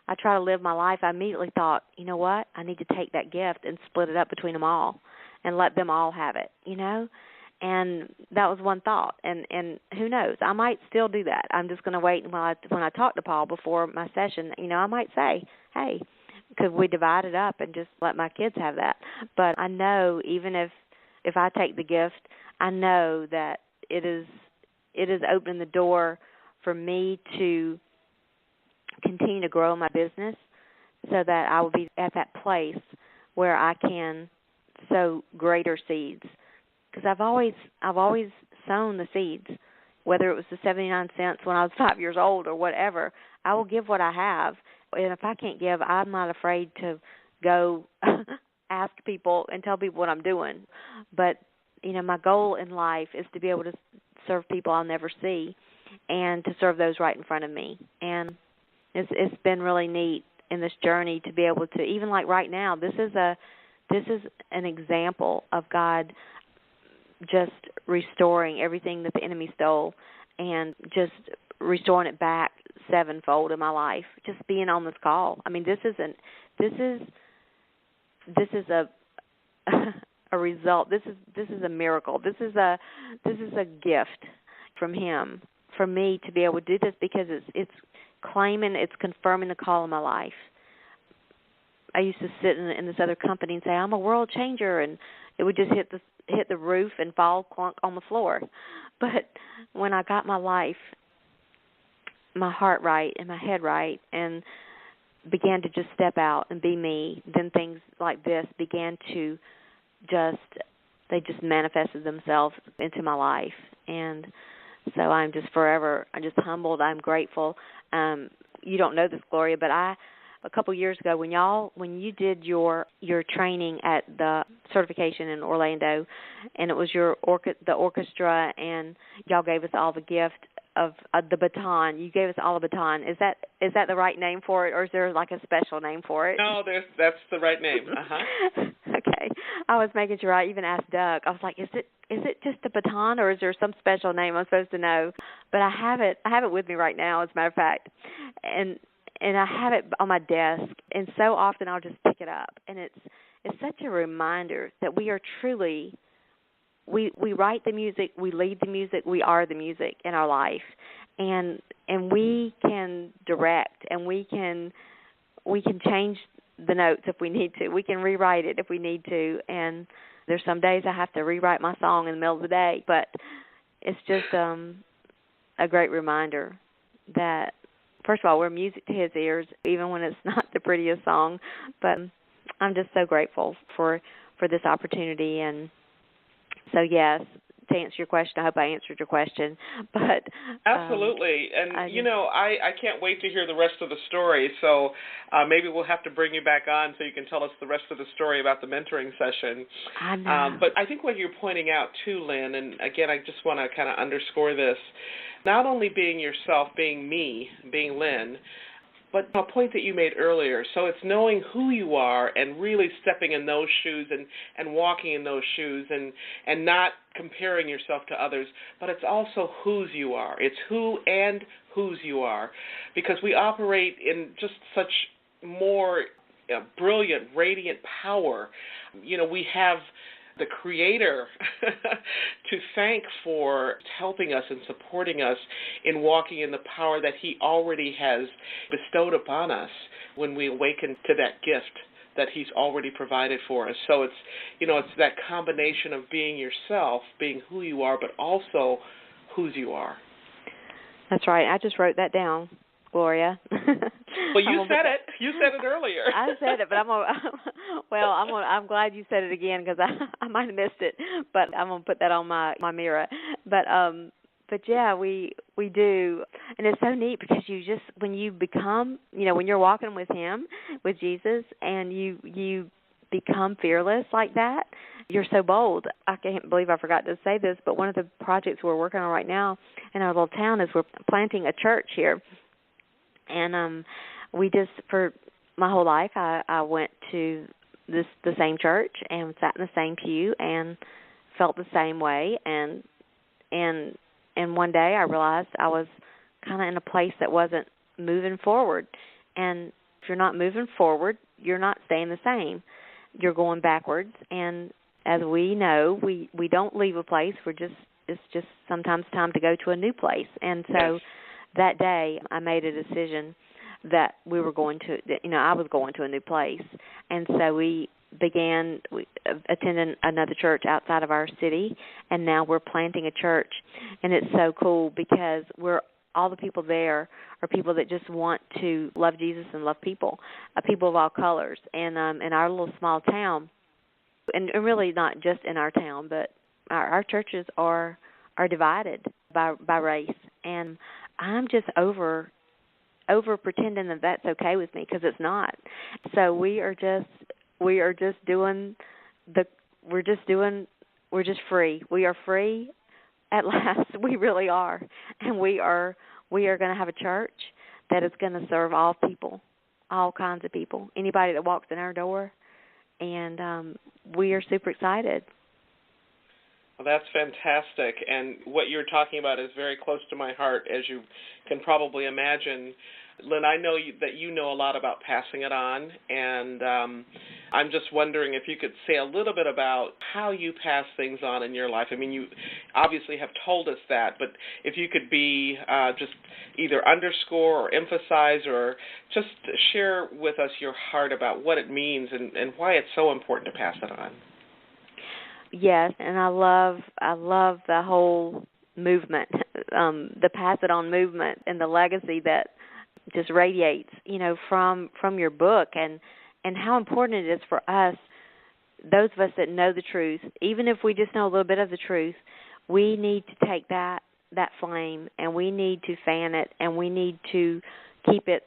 I try to live my life, I immediately thought, you know what? I need to take that gift and split it up between them all and let them all have it, And that was one thought. And who knows? I might still do that. I'm just going to wait when I talk to Paul before my session. I might say, hey, could we divide it up and just let my kids have that? But I know even if I take the gift, I know that it is opening the door for me to continue to grow my business so that I will be at that place where I can sow greater seeds. Because I've always sown the seeds, whether it was the 79 cents when I was 5 years old or whatever. I will give what I have, and if I can't give, I'm not afraid to go ask people and tell people what I'm doing. But my goal in life is to be able to serve people I'll never see, and to serve those right in front of me. And it's been really neat in this journey to be able to, even like right now, this is an example of God just restoring everything that the enemy stole and just restoring it back sevenfold in my life. Just being on this call. I mean, this is a result. This is a miracle. This is a gift from Him for me to be able to do this, because it's claiming, it's confirming the call of my life. I used to sit in this other company and say, I'm a world changer, and it would just hit the roof and fall clunk on the floor. But when I got my life, my heart right and my head right, and began to just step out and be me, then things like this began to they just manifested themselves into my life. And so I'm just humbled. I'm grateful. You don't know this, Gloria, but a couple years ago when you did your training at the certification in Orlando, and it was the orchestra, and y'all gave us all the gift of the baton. You gave us all a baton. Is that the right name for it, or is there like a special name for it? No, that's the right name. Okay. I was making sure. I even asked Doug. I was like, is it just a baton, or is there some special name I'm supposed to know? But I have it with me right now, as a matter of fact. And I have it on my desk, and so often I'll just pick it up. And it's such a reminder that we are truly, we write the music, we lead the music, we are the music in our life. And we can direct, and we can change the notes if we need to. We can rewrite it if we need to. And there's some days I have to rewrite my song in the middle of the day. But it's just a great reminder that, first of all, we're music to His ears, even when it's not the prettiest song. But I'm just so grateful for this opportunity. And so, yes, to answer your question, I hope I answered your question. But absolutely. And, I can't wait to hear the rest of the story. So maybe we'll have to bring you back on so you can tell us the rest of the story about the mentoring session. I know. But I think what you're pointing out, too, Lynn, and, again, I just want to kind of underscore this, not only being yourself, being me, being Lynn, but a point that you made earlier. So it's knowing who you are and really stepping in those shoes and walking in those shoes and not comparing yourself to others, but it's also whose you are. It's who and whose you are, because we operate in just such more brilliant, radiant power. We have the Creator to thank for helping us and supporting us in walking in the power that He already has bestowed upon us when we awaken to that gift that He's already provided for us. So it's that combination of being yourself, being who you are, but also whose you are. That's right. I just wrote that down, Gloria. Well, you said it. You said it earlier. I said it, but I'm glad you said it again, because I might have missed it. But I'm gonna put that on my mirror. But yeah, we do, and it's so neat, because when you become, when you're walking with Him, with Jesus, and you become fearless like that, you're so bold. I can't believe I forgot to say this, but one of the projects we're working on right now in our little town is we're planting a church here. And we just, for my whole life, I went to the same church and sat in the same pew and felt the same way. And one day I realized I was kind of in a place that wasn't moving forward. And you're not moving forward, you're not staying the same. You're going backwards. And as we know, we don't leave a place. It's just sometimes time to go to a new place. And so that day I made a decision that I was going to a new place. And so we began attending another church outside of our city, and now we're planting a church. And it's so cool because all the people there are people that just want to love Jesus and love people of all colors. And in our little small town, and really not just in our town, but our churches are divided by race. And I'm just over pretending that that's okay with me, because it's not. So we're just free. We are free at last. We really are. And we are going to have a church that is going to serve all people, all kinds of people, anybody that walks in our door. And we are super excited. Well, that's fantastic. And what you're talking about is very close to my heart, as you can probably imagine. Lynn, I know that you know a lot about passing it on, and I'm just wondering if you could say a little bit about how you pass things on in your life. I mean, you obviously have told us that, but if you could be just either underscore or emphasize or just share with us your heart about what it means and why it's so important to pass it on. Yes, and I love the whole movement, the pass it on movement, and the legacy that just radiates, from your book, and how important it is for us, those of us that know the truth, even if we just know a little bit of the truth, we need to take that flame, and we need to fan it, and we need to keep it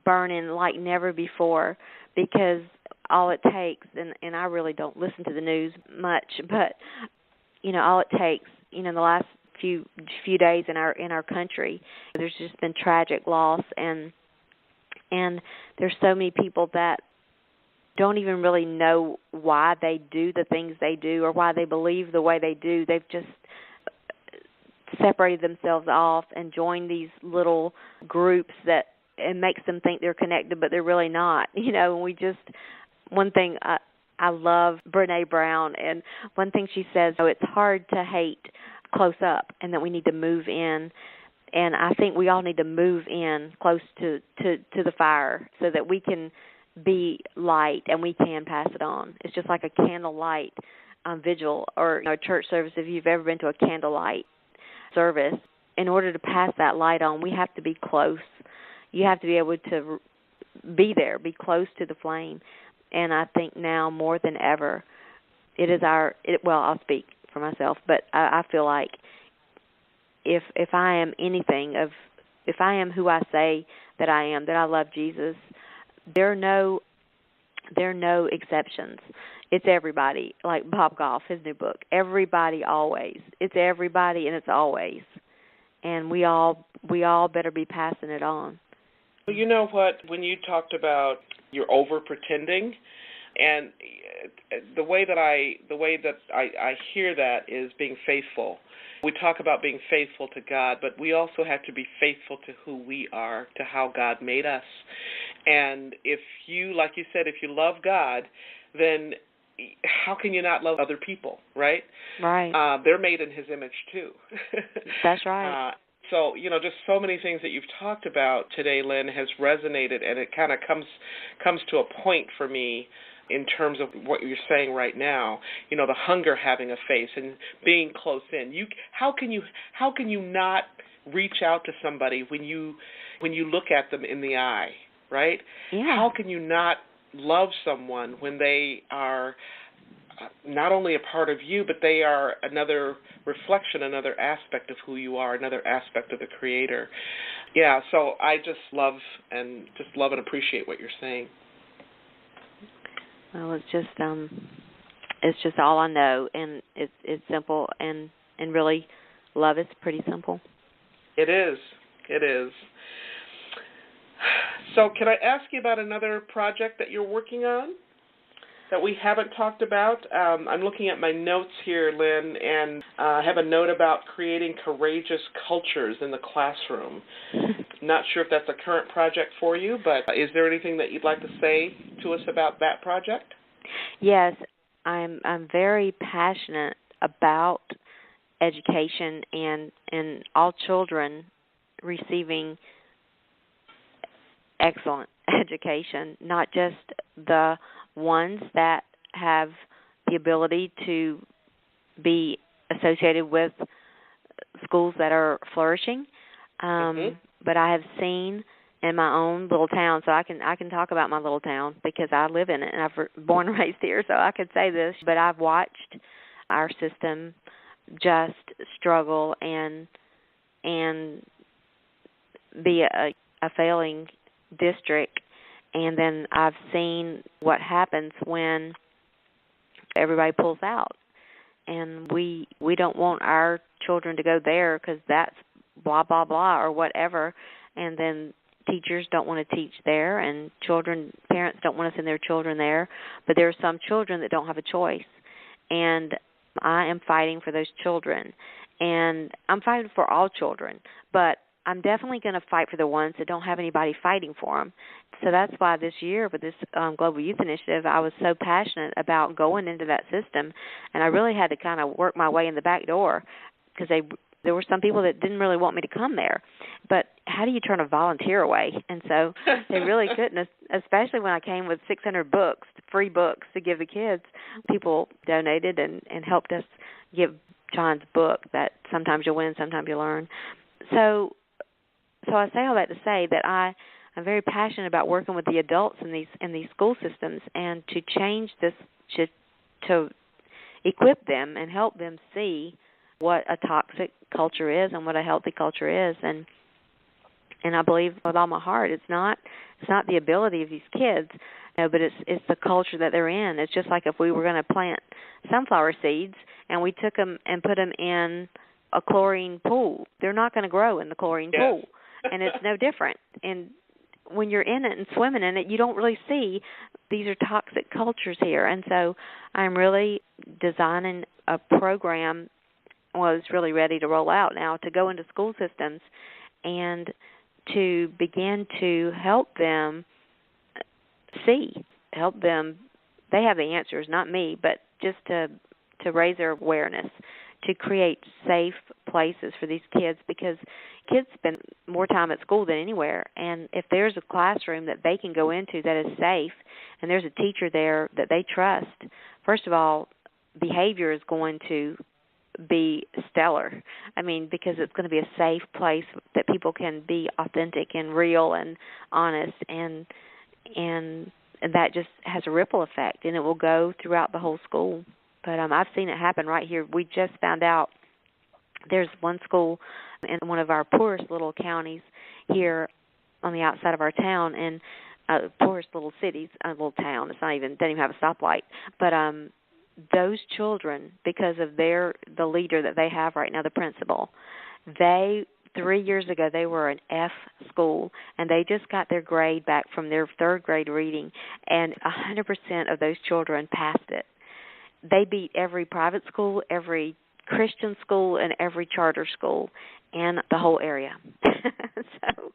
burning like never before, because all it takes, and I really don't listen to the news much, but all it takes, the last few days in our country, there's just been tragic loss, and there's so many people that don't even really know why they do the things they do or why they believe the way they do. They've just separated themselves off and joined these little groups that it makes them think they're connected, but they're really not. And one thing I love Brene Brown, and one thing she says, it's hard to hate close up, and that we need to move in. And I think we all need to move in close to the fire so that we can be light and we can pass it on. It's just like a candlelight vigil or a church service. If you've ever been to a candlelight service, in order to pass that light on, we have to be close. You have to be able to be there, be close to the flame. And I think now more than ever, I'll speak for myself, but I feel like if I am anything, if I am who I say that I am, that I love Jesus, there are no exceptions. It's everybody, like Bob Goff, his new book, everybody always. It's everybody and it's always. And we all better be passing it on. Well, you know what, when you talked about you're over pretending, and the way that I hear that is being faithful. We talk about being faithful to God, but we also have to be faithful to who we are, to how God made us. And if you, like you said, if you love God, then how can you not love other people, right? Right. They're made in His image too. That's right. So, just so many things that you've talked about today, Lynn, has resonated, and it kind of comes to a point for me in terms of what you're saying right now. The hunger having a face and being close in. How can you not reach out to somebody when you look at them in the eye, right? Yeah. How can you not love someone when they are not only a part of you, but they are another reflection, another aspect of who you are, another aspect of the Creator. Yeah, so I just love and appreciate what you're saying. Well, it's just all I know, and it's simple, and really, love is pretty simple. It is. So can I ask you about another project that you're working on that we haven't talked about? I'm looking at my notes here, Lynn, and I have a note about creating courageous cultures in the classroom. Not sure if that's a current project for you, but is there anything that you'd like to say to us about that project? Yes, I'm very passionate about education and all children receiving excellent education, not just the ones that have the ability to be associated with schools that are flourishing. But I have seen in my own little town, so I can talk about my little town because I live in it and I've born and raised here, so I could say this. But I've watched our system just struggle and be a failing district, and then I've seen what happens when everybody pulls out, and we don't want our children to go there because that's blah blah blah or whatever, and then teachers don't want to teach there, and parents don't want to send their children there, but there are some children that don't have a choice, and I am fighting for those children, and I'm fighting for all children, but I'm definitely going to fight for the ones that don't have anybody fighting for them. So that's why this year with this Global Youth Initiative, I was so passionate about going into that system, and I really had to kind of work my way in the back door because there were some people that didn't really want me to come there. But how do you turn a volunteer away? And so they really couldn't, especially when I came with 600 books, free books to give the kids. People donated and helped us give John's book that sometimes you win, sometimes you learn. So I say all that to say that I'm very passionate about working with the adults in these school systems and to change this, to equip them and help them see what a toxic culture is and what a healthy culture is. And I believe with all my heart, it's not the ability of these kids, but it's the culture that they're in. It's just like if we were going to plant sunflower seeds and we took them and put them in a chlorine pool, they're not going to grow in the chlorine pool. And it's no different. And when you're in it and swimming in it, you don't really see these are toxic cultures here. And so I'm really designing a program, well, it's really ready to roll out now, to go into school systems and to begin to help them help them. They have the answers, not me, but just to raise their awareness, to create safe places for these kids, because kids spend more time at school than anywhere. And if there's a classroom that they can go into that is safe and there's a teacher there that they trust, first of all, behavior is going to be stellar. I mean, because it's going to be a safe place that people can be authentic and real and honest, and that just has a ripple effect, and it will go throughout the whole school. But I've seen it happen right here. We just found out there's one school in one of our poorest little counties here on the outside of our town, and poorest little cities, a little town. It's not even, doesn't even have a stoplight. But those children, because of the leader that they have right now, the principal, 3 years ago, they were an F school, and they just got their grade back from their third grade reading, and 100% of those children passed it. They beat every private school, every Christian school, and every charter school in the whole area. So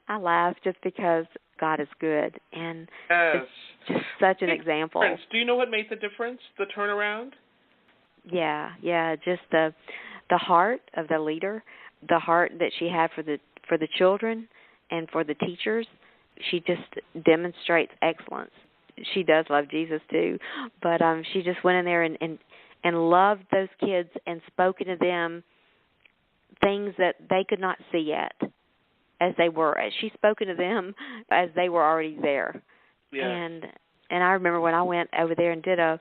I laugh just because God is good, and it's just such an example. Do you know what made the difference, the turnaround? Yeah, just the heart of the leader, the heart that she had for the children and for the teachers. She just demonstrates excellence. She does love Jesus too, but she just went in there and loved those kids and spoken to them things that they could not see yet as they were. She's spoken to them as they were already there. Yes. And I remember when I went over there and did a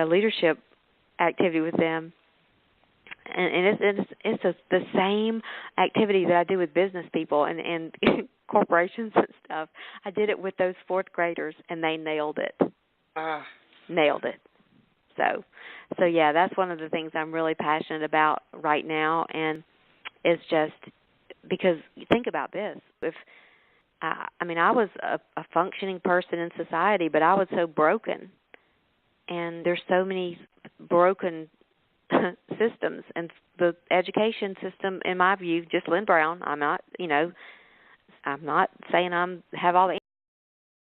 leadership activity with them, and it's the same activity that I do with business people and corporations and stuff. I did it with those fourth graders, and they nailed it. Nailed it. So yeah, that's one of the things I'm really passionate about right now, and it's just because think about this. If I was a functioning person in society, but I was so broken, and there's so many broken systems, and the education system, in my view, just Lynn Brown, I'm not, I'm not saying have all the